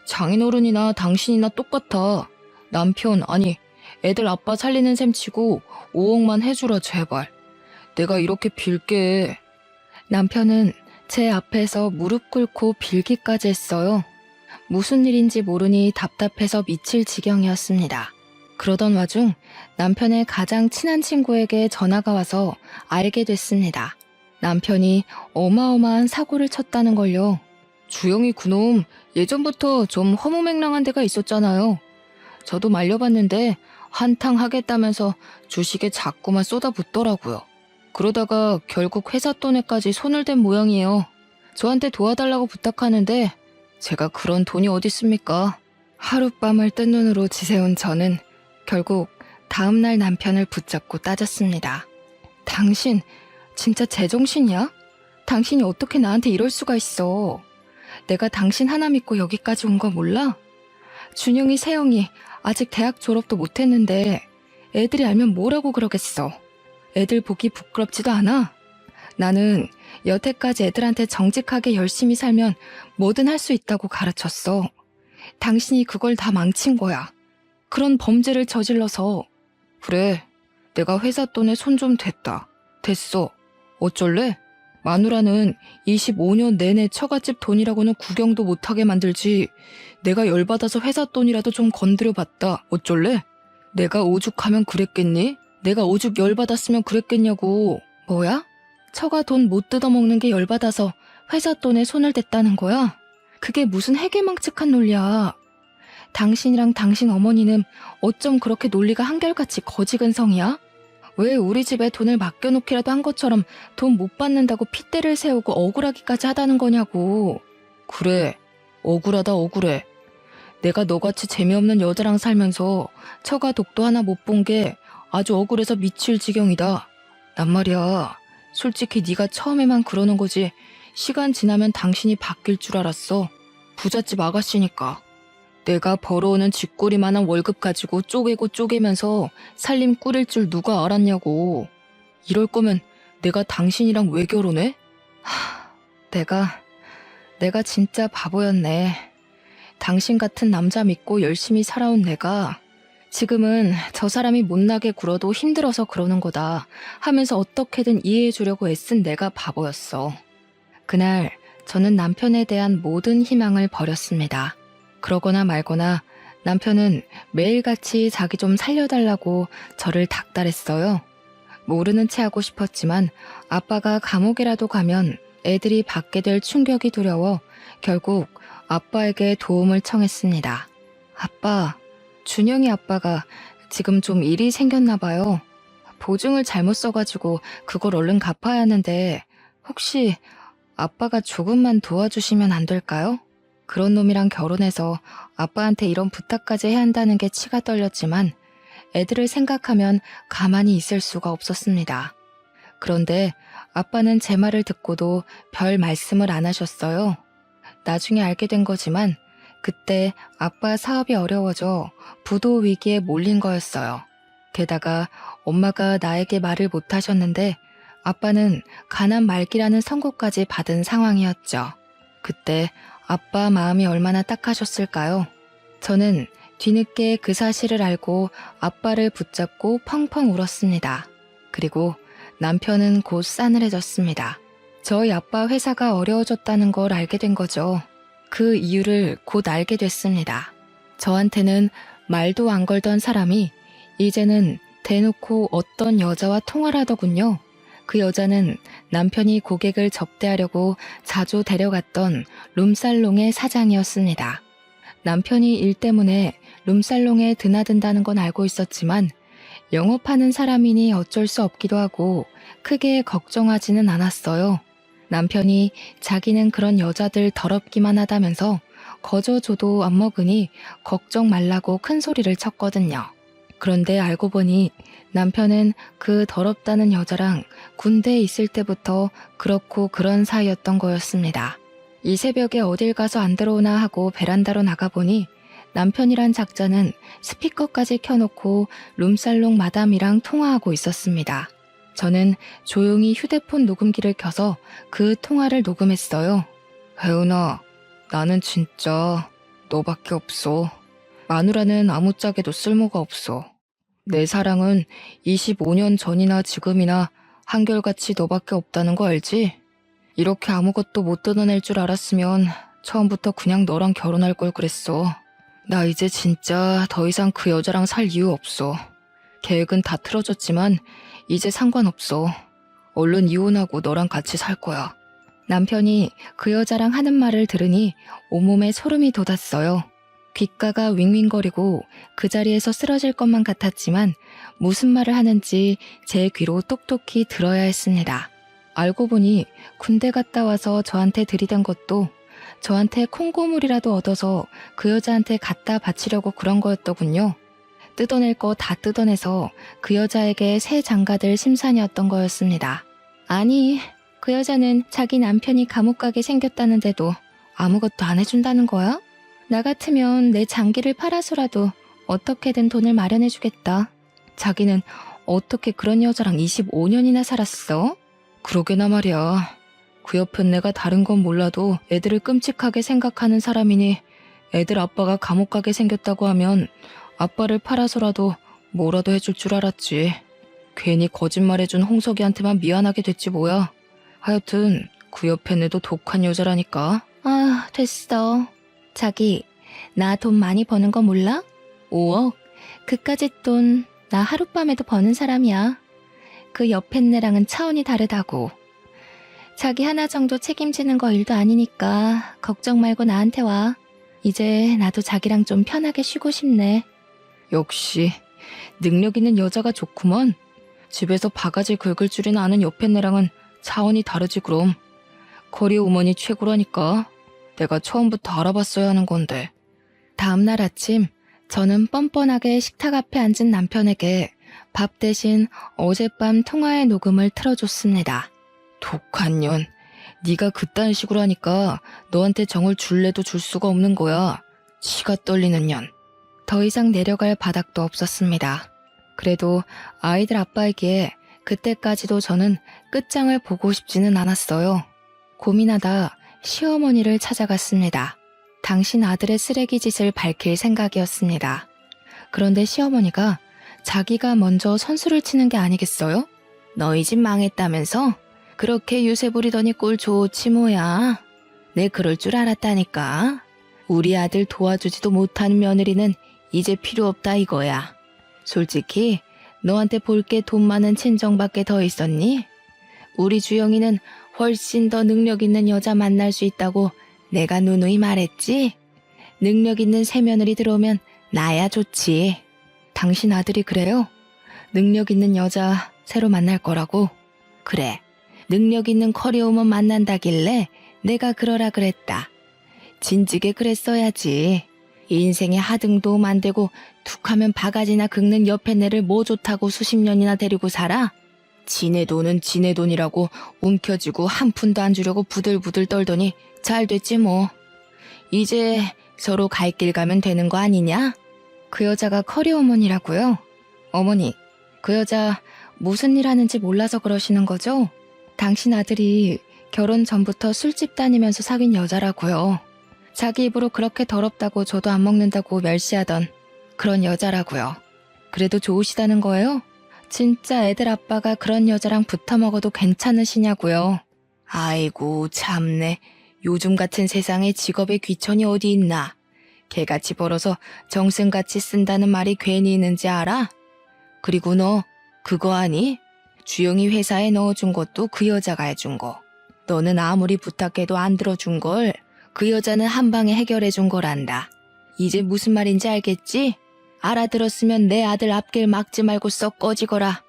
장인어른이나 당신이나 똑같아. 남편 아니 애들 아빠 살리는 셈 치고 5억만 해주라 제발. 내가 이렇게 빌게. 남편은 제 앞에서 무릎 꿇고 빌기까지 했어요. 무슨 일인지 모르니 답답해서 미칠 지경이었습니다. 그러던 와중 남편의 가장 친한 친구에게 전화가 와서 알게 됐습니다. 남편이 어마어마한 사고를 쳤다는 걸요. 주영이 그놈 예전부터 좀 허무맹랑한 데가 있었잖아요. 저도 말려봤는데 한탕 하겠다면서 주식에 자꾸만 쏟아붓더라고요. 그러다가 결국 회사 돈에까지 손을 댄 모양이에요. 저한테 도와달라고 부탁하는데 제가 그런 돈이 어딨습니까? 하룻밤을 뜬 눈으로 지새운 저는 결국 다음날 남편을 붙잡고 따졌습니다. 당신 진짜 제정신이야? 당신이 어떻게 나한테 이럴 수가 있어? 내가 당신 하나 믿고 여기까지 온 거 몰라? 준영이, 세영이 아직 대학 졸업도 못했는데 애들이 알면 뭐라고 그러겠어. 애들 보기 부끄럽지도 않아? 나는 여태까지 애들한테 정직하게 열심히 살면 뭐든 할 수 있다고 가르쳤어. 당신이 그걸 다 망친 거야. 그런 범죄를 저질러서. 그래, 내가 회사 돈에 손 좀 댔다. 됐어. 어쩔래? 마누라는 25년 내내 처갓집 돈이라고는 구경도 못하게 만들지. 내가 열받아서 회사 돈이라도 좀 건드려봤다. 어쩔래? 내가 오죽하면 그랬겠니? 내가 오죽 열받았으면 그랬겠냐고. 뭐야? 처가 돈 못 뜯어먹는 게 열받아서 회사 돈에 손을 댔다는 거야? 그게 무슨 해괴망측한 논리야. 당신이랑 당신 어머니는 어쩜 그렇게 논리가 한결같이 거지근성이야? 왜 우리 집에 돈을 맡겨놓기라도 한 것처럼 돈 못 받는다고 핏대를 세우고 억울하기까지 하다는 거냐고. 그래, 억울하다 억울해. 내가 너같이 재미없는 여자랑 살면서 처가 독도 하나 못 본 게 아주 억울해서 미칠 지경이다. 난 말이야, 솔직히 네가 처음에만 그러는 거지 시간 지나면 당신이 바뀔 줄 알았어. 부잣집 아가씨니까. 내가 벌어오는 쥐꼬리만한 월급 가지고 쪼개고 쪼개면서 살림 꾸릴 줄 누가 알았냐고. 이럴 거면 내가 당신이랑 왜 결혼해? 내가 진짜 바보였네. 당신 같은 남자 믿고 열심히 살아온 내가 지금은 저 사람이 못나게 굴어도 힘들어서 그러는 거다 하면서 어떻게든 이해해 주려고 애쓴 내가 바보였어. 그날 저는 남편에 대한 모든 희망을 버렸습니다. 그러거나 말거나 남편은 매일같이 자기 좀 살려달라고 저를 닥달했어요. 모르는 체 하고 싶었지만 아빠가 감옥이라도 가면 애들이 받게 될 충격이 두려워 결국 아빠에게 도움을 청했습니다. 아빠, 준영이 아빠가 지금 좀 일이 생겼나 봐요. 보증을 잘못 써가지고 그걸 얼른 갚아야 하는데 혹시 아빠가 조금만 도와주시면 안 될까요? 그런 놈이랑 결혼해서 아빠한테 이런 부탁까지 해야 한다는 게 치가 떨렸지만 애들을 생각하면 가만히 있을 수가 없었습니다. 그런데 아빠는 제 말을 듣고도 별 말씀을 안 하셨어요. 나중에 알게 된 거지만 그때 아빠 사업이 어려워져 부도 위기에 몰린 거였어요. 게다가 엄마가 나에게 말을 못 하셨는데 아빠는 가난 말기라는 선고까지 받은 상황이었죠. 그때 아빠 마음이 얼마나 딱하셨을까요? 저는 뒤늦게 그 사실을 알고 아빠를 붙잡고 펑펑 울었습니다. 그리고 남편은 곧 싸늘해졌습니다. 저희 아빠 회사가 어려워졌다는 걸 알게 된 거죠. 그 이유를 곧 알게 됐습니다. 저한테는 말도 안 걸던 사람이 이제는 대놓고 어떤 여자와 통화를 하더군요. 그 여자는 남편이 고객을 접대하려고 자주 데려갔던 룸살롱의 사장이었습니다. 남편이 일 때문에 룸살롱에 드나든다는 건 알고 있었지만 영업하는 사람이니 어쩔 수 없기도 하고 크게 걱정하지는 않았어요. 남편이 자기는 그런 여자들 더럽기만 하다면서 거저 줘도 안 먹으니 걱정 말라고 큰 소리를 쳤거든요. 그런데 알고 보니 남편은 그 더럽다는 여자랑 군대에 있을 때부터 그렇고 그런 사이였던 거였습니다. 이 새벽에 어딜 가서 안 들어오나 하고 베란다로 나가보니 남편이란 작자는 스피커까지 켜놓고 룸살롱 마담이랑 통화하고 있었습니다. 저는 조용히 휴대폰 녹음기를 켜서 그 통화를 녹음했어요. 혜은아, 나는 진짜 너밖에 없어. 마누라는 아무짝에도 쓸모가 없어. 내 사랑은 25년 전이나 지금이나 한결같이 너밖에 없다는 거 알지? 이렇게 아무것도 못 뜯어낼 줄 알았으면 처음부터 그냥 너랑 결혼할 걸 그랬어. 나 이제 진짜 더 이상 그 여자랑 살 이유 없어. 계획은 다 틀어졌지만 이제 상관없어. 얼른 이혼하고 너랑 같이 살 거야. 남편이 그 여자랑 하는 말을 들으니 온몸에 소름이 돋았어요. 귓가가 윙윙거리고 그 자리에서 쓰러질 것만 같았지만 무슨 말을 하는지 제 귀로 똑똑히 들어야 했습니다. 알고 보니 군대 갔다 와서 저한테 들이댄 것도 저한테 콩고물이라도 얻어서 그 여자한테 갖다 바치려고 그런 거였더군요. 뜯어낼 거 다 뜯어내서 그 여자에게 새 장가들 심산이었던 거였습니다. 아니, 그 여자는 자기 남편이 감옥 가게 생겼다는데도 아무것도 안 해준다는 거야? 나 같으면 내 장기를 팔아서라도 어떻게든 돈을 마련해주겠다. 자기는 어떻게 그런 여자랑 25년이나 살았어? 그러게나 말이야. 그 옆엔 내가 다른 건 몰라도 애들을 끔찍하게 생각하는 사람이니 애들 아빠가 감옥 가게 생겼다고 하면 아빠를 팔아서라도 뭐라도 해줄 줄 알았지. 괜히 거짓말해준 홍석이한테만 미안하게 됐지 뭐야. 하여튼 그 옆엔 애도 독한 여자라니까. 아, 됐어. 자기, 나 돈 많이 버는 거 몰라? 5억? 그까짓 돈 나 하룻밤에도 버는 사람이야. 그 옆엔 애랑은 차원이 다르다고. 자기 하나 정도 책임지는 거 일도 아니니까 걱정 말고 나한테 와. 이제 나도 자기랑 좀 편하게 쉬고 싶네. 역시 능력 있는 여자가 좋구먼. 집에서 바가지 긁을 줄이나 아는 옆엔 애랑은 차원이 다르지 그럼. 거리 우먼이 최고라니까. 내가 처음부터 알아봤어야 하는 건데. 다음날 아침 저는 뻔뻔하게 식탁 앞에 앉은 남편에게 밥 대신 어젯밤 통화의 녹음을 틀어줬습니다. 독한 년, 네가 그딴 식으로 하니까 너한테 정을 줄래도 줄 수가 없는 거야. 치가 떨리는 년. 더 이상 내려갈 바닥도 없었습니다. 그래도 아이들 아빠이기에 그때까지도 저는 끝장을 보고 싶지는 않았어요. 고민하다 시어머니를 찾아갔습니다. 당신 아들의 쓰레기 짓을 밝힐 생각이었습니다. 그런데 시어머니가 자기가 먼저 선수를 치는 게 아니겠어요? 너희 집 망했다면서? 그렇게 유세 부리더니 꼴 좋지 뭐야. 내 그럴 줄 알았다니까. 우리 아들 도와주지도 못하는 며느리는 이제 필요 없다 이거야. 솔직히 너한테 볼 게 돈 많은 친정밖에 더 있었니? 우리 주영이는 훨씬 더 능력 있는 여자 만날 수 있다고 내가 누누이 말했지? 능력 있는 새며느리 들어오면 나야 좋지. 당신 아들이 그래요? 능력 있는 여자 새로 만날 거라고? 그래, 능력 있는 커리어우먼 만난다길래 내가 그러라 그랬다. 진즉에 그랬어야지. 인생에 하등도 만들고 툭하면 바가지나 긁는 옆에 내를 뭐 좋다고 수십 년이나 데리고 살아? 지네 돈은 지네 돈이라고 움켜쥐고 한 푼도 안 주려고 부들부들 떨더니 잘 됐지 뭐. 이제 서로 갈 길 가면 되는 거 아니냐? 그 여자가 커리어우먼이라고요? 어머니, 그 여자 무슨 일 하는지 몰라서 그러시는 거죠? 당신 아들이 결혼 전부터 술집 다니면서 사귄 여자라고요. 자기 입으로 그렇게 더럽다고 저도 안 먹는다고 멸시하던 그런 여자라고요. 그래도 좋으시다는 거예요? 진짜 애들 아빠가 그런 여자랑 붙어 먹어도 괜찮으시냐고요. 아이고 참네. 요즘 같은 세상에 직업에 귀천이 어디 있나. 개같이 벌어서 정승같이 쓴다는 말이 괜히 있는지 알아? 그리고 너 그거 아니? 주영이 회사에 넣어준 것도 그 여자가 해준 거. 너는 아무리 부탁해도 안 들어준 걸 그 여자는 한 방에 해결해준 거란다. 이제 무슨 말인지 알겠지? 알아들었으면 내 아들 앞길 막지 말고 썩 꺼지거라.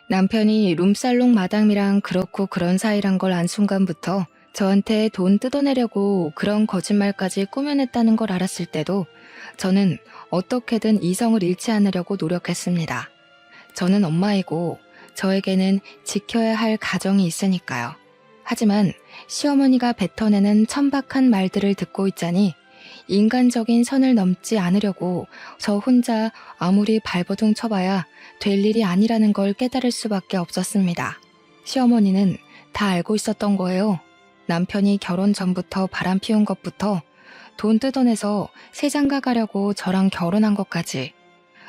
남편이 룸살롱 마담이랑 그렇고 그런 사이란 걸 안 순간부터 저한테 돈 뜯어내려고 그런 거짓말까지 꾸며냈다는 걸 알았을 때도 저는 어떻게든 이성을 잃지 않으려고 노력했습니다. 저는 엄마이고 저에게는 지켜야 할 가정이 있으니까요. 하지만 시어머니가 뱉어내는 천박한 말들을 듣고 있자니 인간적인 선을 넘지 않으려고 저 혼자 아무리 발버둥 쳐봐야 될 일이 아니라는 걸 깨달을 수밖에 없었습니다. 시어머니는 다 알고 있었던 거예요. 남편이 결혼 전부터 바람 피운 것부터 돈 뜯어내서 세장가 가려고 저랑 결혼한 것까지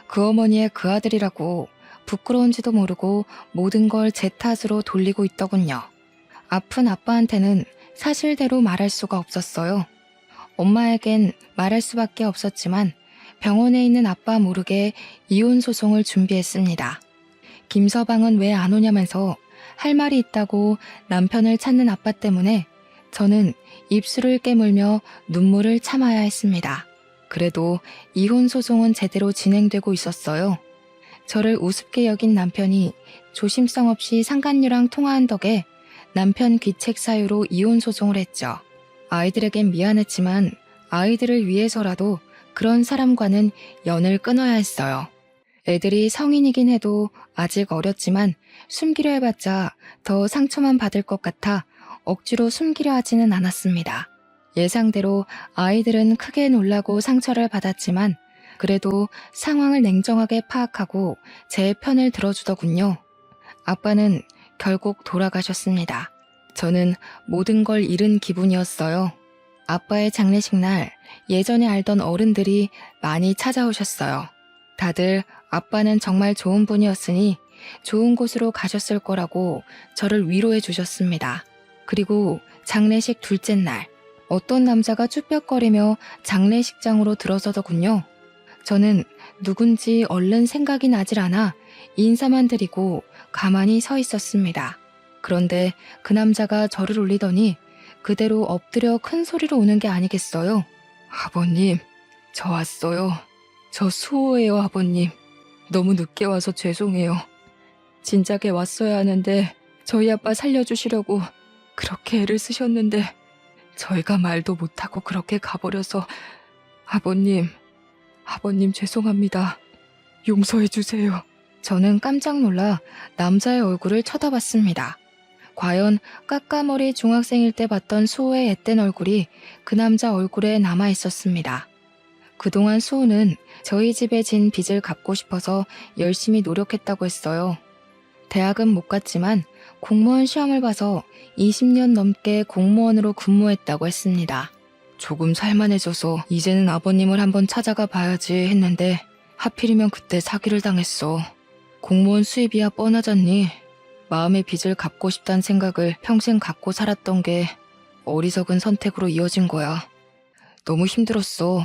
그 어머니의 그 아들이라고 부끄러운지도 모르고 모든 걸 제 탓으로 돌리고 있더군요. 아픈 아빠한테는 사실대로 말할 수가 없었어요. 엄마에겐 말할 수밖에 없었지만 병원에 있는 아빠 모르게 이혼 소송을 준비했습니다. 김서방은 왜 안 오냐면서 할 말이 있다고 남편을 찾는 아빠 때문에 저는 입술을 깨물며 눈물을 참아야 했습니다. 그래도 이혼 소송은 제대로 진행되고 있었어요. 저를 우습게 여긴 남편이 조심성 없이 상간녀랑 통화한 덕에 남편 귀책 사유로 이혼 소송을 했죠. 아이들에겐 미안했지만 아이들을 위해서라도 그런 사람과는 연을 끊어야 했어요. 애들이 성인이긴 해도 아직 어렸지만 숨기려 해봤자 더 상처만 받을 것 같아 억지로 숨기려 하지는 않았습니다. 예상대로 아이들은 크게 놀라고 상처를 받았지만 그래도 상황을 냉정하게 파악하고 제 편을 들어주더군요. 아빠는 결국 돌아가셨습니다. 저는 모든 걸 잃은 기분이었어요. 아빠의 장례식 날 예전에 알던 어른들이 많이 찾아오셨어요. 다들 아빠는 정말 좋은 분이었으니 좋은 곳으로 가셨을 거라고 저를 위로해 주셨습니다. 그리고 장례식 둘째 날 어떤 남자가 쭈뼛거리며 장례식장으로 들어서더군요. 저는 누군지 얼른 생각이 나질 않아 인사만 드리고 가만히 서 있었습니다. 그런데 그 남자가 저를 울리더니 그대로 엎드려 큰 소리로 우는 게 아니겠어요? 아버님, 저 왔어요. 저 수호예요, 아버님. 너무 늦게 와서 죄송해요. 진작에 왔어야 하는데 저희 아빠 살려주시려고 그렇게 애를 쓰셨는데 저희가 말도 못하고 그렇게 가버려서 아버님 죄송합니다. 용서해 주세요. 저는 깜짝 놀라 남자의 얼굴을 쳐다봤습니다. 과연 까까머리 중학생일 때 봤던 수호의 앳된 얼굴이 그 남자 얼굴에 남아 있었습니다. 그동안 수호는 저희 집에 진 빚을 갚고 싶어서 열심히 노력했다고 했어요. 대학은 못 갔지만 공무원 시험을 봐서 20년 넘게 공무원으로 근무했다고 했습니다. 조금 살만해져서 이제는 아버님을 한번 찾아가 봐야지 했는데 하필이면 그때 사기를 당했어. 공무원 수입이야 뻔하잖니. 마음의 빚을 갚고 싶다는 생각을 평생 갖고 살았던 게 어리석은 선택으로 이어진 거야. 너무 힘들었어.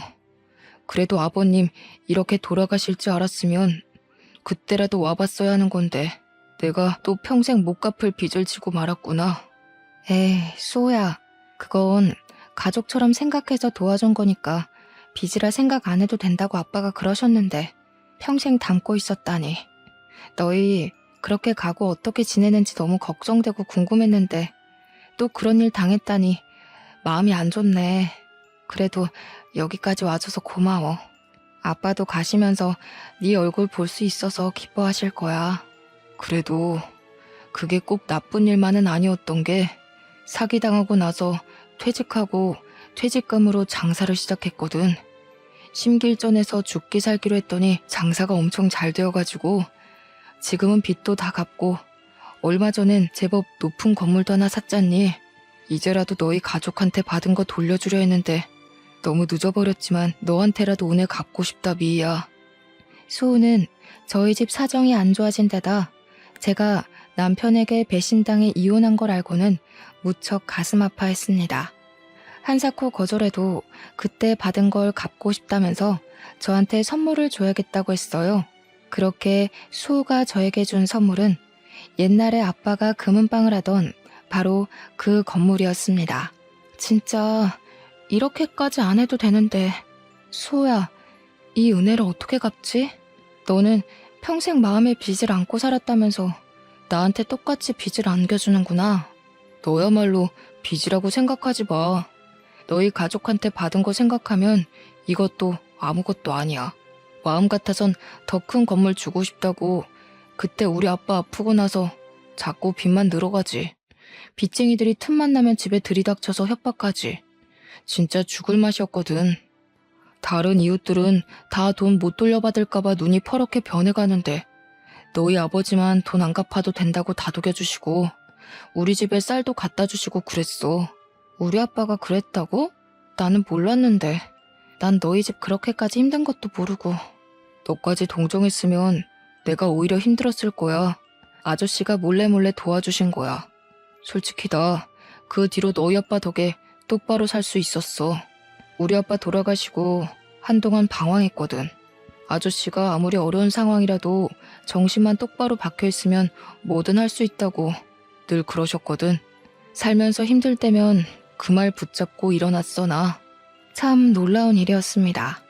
그래도 아버님 이렇게 돌아가실 줄 알았으면 그때라도 와봤어야 하는 건데 내가 또 평생 못 갚을 빚을 지고 말았구나. 에이, 수호야. 그건 가족처럼 생각해서 도와준 거니까 빚이라 생각 안 해도 된다고 아빠가 그러셨는데 평생 담고 있었다니. 너희 그렇게 가고 어떻게 지내는지 너무 걱정되고 궁금했는데 또 그런 일 당했다니 마음이 안 좋네. 그래도 여기까지 와줘서 고마워. 아빠도 가시면서 네 얼굴 볼 수 있어서 기뻐하실 거야. 그래도 그게 꼭 나쁜 일만은 아니었던 게 사기당하고 나서 퇴직하고 퇴직금으로 장사를 시작했거든. 심길전에서 죽기 살기로 했더니 장사가 엄청 잘 되어가지고 지금은 빚도 다 갚고 얼마 전엔 제법 높은 건물도 하나 샀잖니. 이제라도 너희 가족한테 받은 거 돌려주려 했는데 너무 늦어버렸지만 너한테라도 오늘 갚고 싶다, 미희야. 수호는 저희 집 사정이 안 좋아진 데다 제가 남편에게 배신당해 이혼한 걸 알고는 무척 가슴 아파했습니다. 한사코 거절해도 그때 받은 걸 갚고 싶다면서 저한테 선물을 줘야겠다고 했어요. 그렇게 수호가 저에게 준 선물은 옛날에 아빠가 금은방을 하던 바로 그 건물이었습니다. 진짜 이렇게까지 안 해도 되는데 수호야, 이 은혜를 어떻게 갚지? 너는 평생 마음에 빚을 안고 살았다면서 나한테 똑같이 빚을 안겨주는구나. 너야말로 빚이라고 생각하지 마. 너희 가족한테 받은 거 생각하면 이것도 아무것도 아니야. 마음 같아선 더 큰 건물 주고 싶다고. 그때 우리 아빠 아프고 나서 자꾸 빚만 늘어가지. 빚쟁이들이 틈만 나면 집에 들이닥쳐서 협박하지. 진짜 죽을 맛이었거든. 다른 이웃들은 다 돈 못 돌려받을까봐 눈이 퍼렇게 변해가는데 너희 아버지만 돈 안 갚아도 된다고 다독여주시고 우리 집에 쌀도 갖다 주시고 그랬어. 우리 아빠가 그랬다고? 나는 몰랐는데. 난 너희 집 그렇게까지 힘든 것도 모르고. 너까지 동정했으면 내가 오히려 힘들었을 거야. 아저씨가 몰래 도와주신 거야. 솔직히 나 그 뒤로 너희 아빠 덕에 똑바로 살 수 있었어. 우리 아빠 돌아가시고 한동안 방황했거든. 아저씨가 아무리 어려운 상황이라도 정신만 똑바로 박혀있으면 뭐든 할 수 있다고 늘 그러셨거든. 살면서 힘들 때면 그 말 붙잡고 일어났어 나. 참 놀라운 일이었습니다.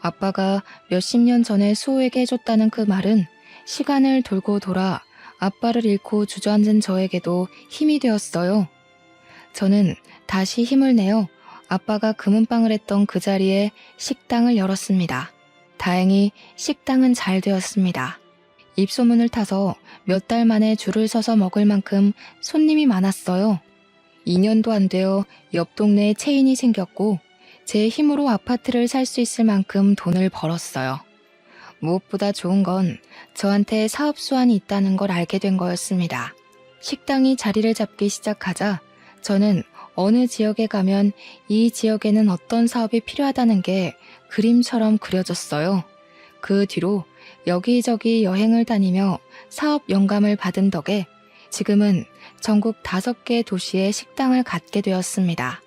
아빠가 몇십 년 전에 수호에게 해줬다는 그 말은 시간을 돌고 돌아 아빠를 잃고 주저앉은 저에게도 힘이 되었어요. 저는 다시 힘을 내어 아빠가 금은방을 했던 그 자리에 식당을 열었습니다. 다행히 식당은 잘 되었습니다. 입소문을 타서 몇 달 만에 줄을 서서 먹을 만큼 손님이 많았어요. 2년도 안 되어 옆 동네에 체인이 생겼고 제 힘으로 아파트를 살 수 있을 만큼 돈을 벌었어요. 무엇보다 좋은 건 저한테 사업 수완이 있다는 걸 알게 된 거였습니다. 식당이 자리를 잡기 시작하자 저는 어느 지역에 가면 이 지역에는 어떤 사업이 필요하다는 게 그림처럼 그려졌어요. 그 뒤로 여기저기 여행을 다니며 사업 영감을 받은 덕에 지금은 전국 5개 도시에 식당을 갖게 되었습니다.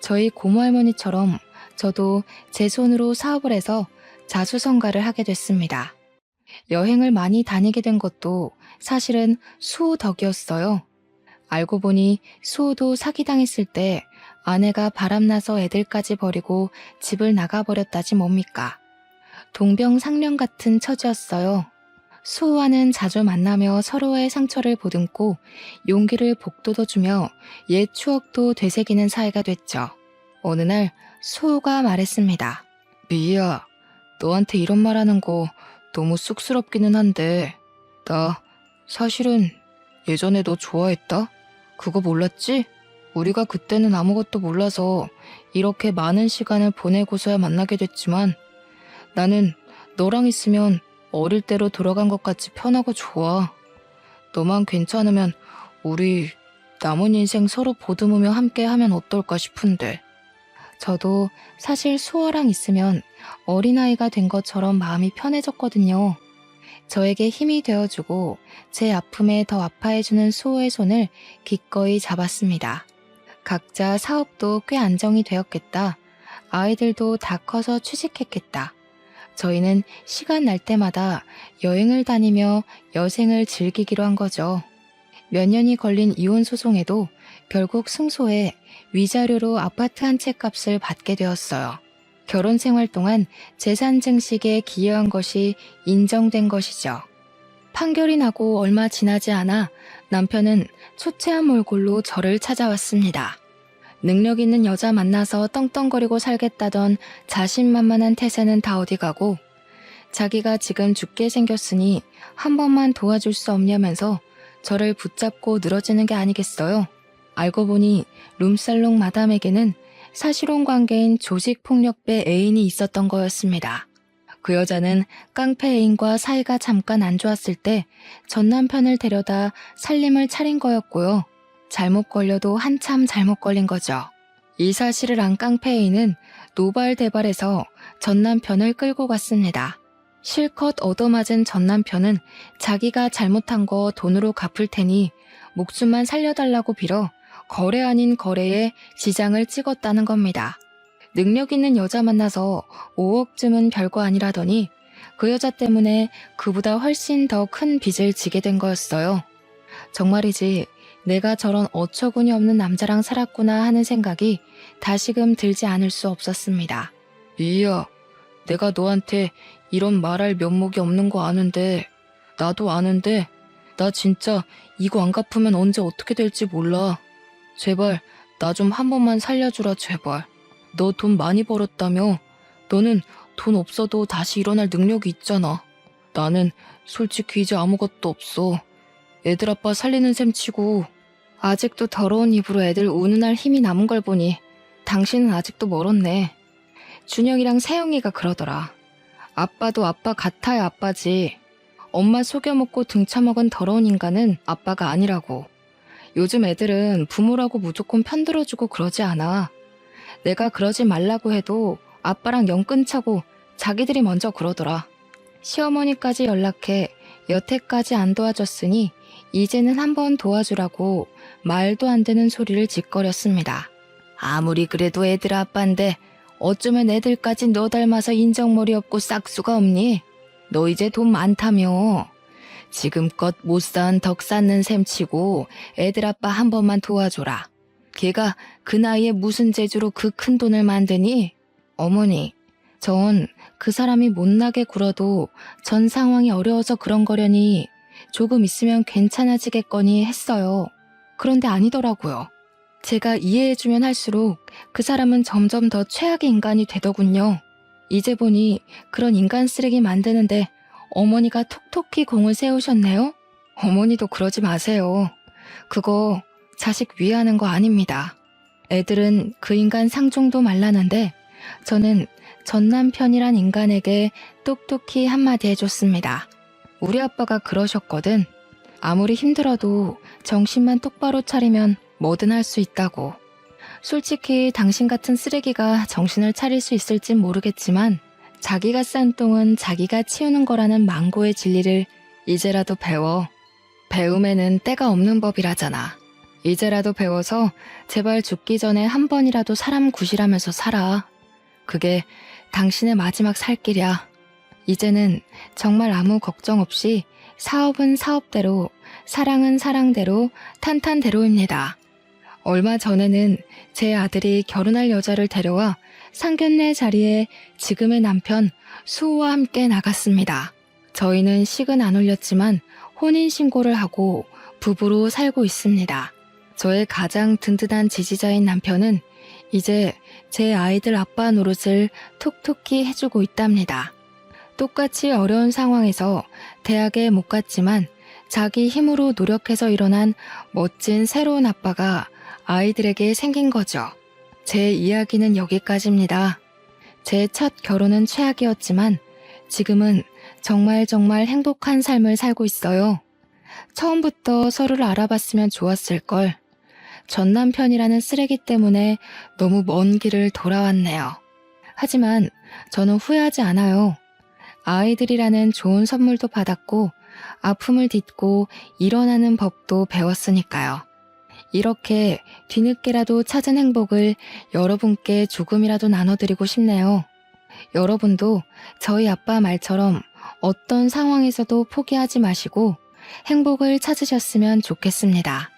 저희 고모할머니처럼 저도 제 손으로 사업을 해서 자수성가를 하게 됐습니다. 여행을 많이 다니게 된 것도 사실은 수호 덕이었어요. 알고 보니 수호도 사기당했을 때 아내가 바람나서 애들까지 버리고 집을 나가버렸다지 뭡니까. 동병상련 같은 처지였어요. 수호와는 자주 만나며 서로의 상처를 보듬고 용기를 북돋워주며 옛 추억도 되새기는 사이가 됐죠. 어느 날 수호가 말했습니다. 미희야, 너한테 이런 말하는 거 너무 쑥스럽기는 한데 나 사실은 예전에 너 좋아했다? 그거 몰랐지? 우리가 그때는 아무것도 몰라서 이렇게 많은 시간을 보내고서야 만나게 됐지만 나는 너랑 있으면 어릴 때로 돌아간 것 같이 편하고 좋아. 너만 괜찮으면 우리 남은 인생 서로 보듬으며 함께하면 어떨까 싶은데. 저도 사실 수호랑 있으면 어린아이가 된 것처럼 마음이 편해졌거든요. 저에게 힘이 되어주고 제 아픔에 더 아파해주는 수호의 손을 기꺼이 잡았습니다. 각자 사업도 꽤 안정이 되었겠다. 아이들도 다 커서 취직했겠다. 저희는 시간 날 때마다 여행을 다니며 여생을 즐기기로 한 거죠. 몇 년이 걸린 이혼 소송에도 결국 승소해 위자료로 아파트 한 채 값을 받게 되었어요. 결혼 생활 동안 재산 증식에 기여한 것이 인정된 것이죠. 판결이 나고 얼마 지나지 않아 남편은 초췌한 몰골로 저를 찾아왔습니다. 능력 있는 여자 만나서 떵떵거리고 살겠다던 자신만만한 태세는 다 어디 가고 자기가 지금 죽게 생겼으니 한 번만 도와줄 수 없냐면서 저를 붙잡고 늘어지는 게 아니겠어요. 알고 보니 룸살롱 마담에게는 사실혼 관계인 조직폭력배 애인이 있었던 거였습니다. 그 여자는 깡패 애인과 사이가 잠깐 안 좋았을 때 전 남편을 데려다 살림을 차린 거였고요. 잘못 걸려도 한참 잘못 걸린 거죠. 이 사실을 안 깡패 애인은 노발대발해서 전 남편을 끌고 갔습니다. 실컷 얻어맞은 전 남편은 자기가 잘못한 거 돈으로 갚을 테니 목숨만 살려달라고 빌어 거래 아닌 거래에 지장을 찍었다는 겁니다. 능력 있는 여자 만나서 5억쯤은 별거 아니라더니 그 여자 때문에 그보다 훨씬 더 큰 빚을 지게 된 거였어요. 정말이지 내가 저런 어처구니 없는 남자랑 살았구나 하는 생각이 다시금 들지 않을 수 없었습니다. 이야, 내가 너한테 이런 말할 면목이 없는 거 아는데, 나도 아는데 나 진짜 이거 안 갚으면 언제 어떻게 될지 몰라. 제발 나 좀 한 번만 살려주라 제발. 너 돈 많이 벌었다며? 너는 돈 없어도 다시 일어날 능력이 있잖아. 나는 솔직히 이제 아무것도 없어. 애들 아빠 살리는 셈 치고 아직도 더러운 입으로 애들 우는할 힘이 남은 걸 보니 당신은 아직도 멀었네. 준영이랑 세영이가 그러더라. 아빠도 아빠 같아야 아빠지. 엄마 속여먹고 등쳐먹은 더러운 인간은 아빠가 아니라고. 요즘 애들은 부모라고 무조건 편들어주고 그러지 않아. 내가 그러지 말라고 해도 아빠랑 영 끊자고 자기들이 먼저 그러더라. 시어머니까지 연락해 여태까지 안 도와줬으니 이제는 한번 도와주라고 말도 안 되는 소리를 짓거렸습니다. 아무리 그래도 애들 아빠인데 어쩌면 애들까지 너 닮아서 인정머리 없고 싹수가 없니? 너 이제 돈 많다며. 지금껏 못 쌓은 덕 쌓는 셈 치고 애들 아빠 한 번만 도와줘라. 걔가 그 나이에 무슨 재주로 그 큰 돈을 만드니? 어머니, 전 그 사람이 못나게 굴어도 전 상황이 어려워서 그런 거려니 조금 있으면 괜찮아지겠거니 했어요. 그런데 아니더라고요. 제가 이해해주면 할수록 그 사람은 점점 더 최악의 인간이 되더군요. 이제 보니 그런 인간 쓰레기 만드는데 어머니가 톡톡히 공을 세우셨네요? 어머니도 그러지 마세요. 그거 자식 위하는 거 아닙니다. 애들은 그 인간 상종도 말라는데 저는 전 남편이란 인간에게 똑똑히 한마디 해줬습니다. 우리 아빠가 그러셨거든. 아무리 힘들어도 정신만 똑바로 차리면 뭐든 할 수 있다고. 솔직히 당신 같은 쓰레기가 정신을 차릴 수 있을진 모르겠지만 자기가 싼 똥은 자기가 치우는 거라는 망고의 진리를 이제라도 배워. 배움에는 때가 없는 법이라잖아. 이제라도 배워서 제발 죽기 전에 한 번이라도 사람 구실하면서 살아. 그게 당신의 마지막 살 길이야. 이제는 정말 아무 걱정 없이 사업은 사업대로, 사랑은 사랑대로, 탄탄대로입니다. 얼마 전에는 제 아들이 결혼할 여자를 데려와 상견례 자리에 지금의 남편 수호와 함께 나갔습니다. 저희는 식은 안 올렸지만 혼인신고를 하고 부부로 살고 있습니다. 저의 가장 든든한 지지자인 남편은 이제 제 아이들 아빠 노릇을 톡톡히 해주고 있답니다. 똑같이 어려운 상황에서 대학에 못 갔지만 자기 힘으로 노력해서 일어난 멋진 새로운 아빠가 아이들에게 생긴 거죠. 제 이야기는 여기까지입니다. 제 첫 결혼은 최악이었지만 지금은 정말 행복한 삶을 살고 있어요. 처음부터 서로를 알아봤으면 좋았을걸. 전 남편이라는 쓰레기 때문에 너무 먼 길을 돌아왔네요. 하지만 저는 후회하지 않아요. 아이들이라는 좋은 선물도 받았고 아픔을 딛고 일어나는 법도 배웠으니까요. 이렇게 뒤늦게라도 찾은 행복을 여러분께 조금이라도 나눠드리고 싶네요. 여러분도 저희 아빠 말처럼 어떤 상황에서도 포기하지 마시고 행복을 찾으셨으면 좋겠습니다.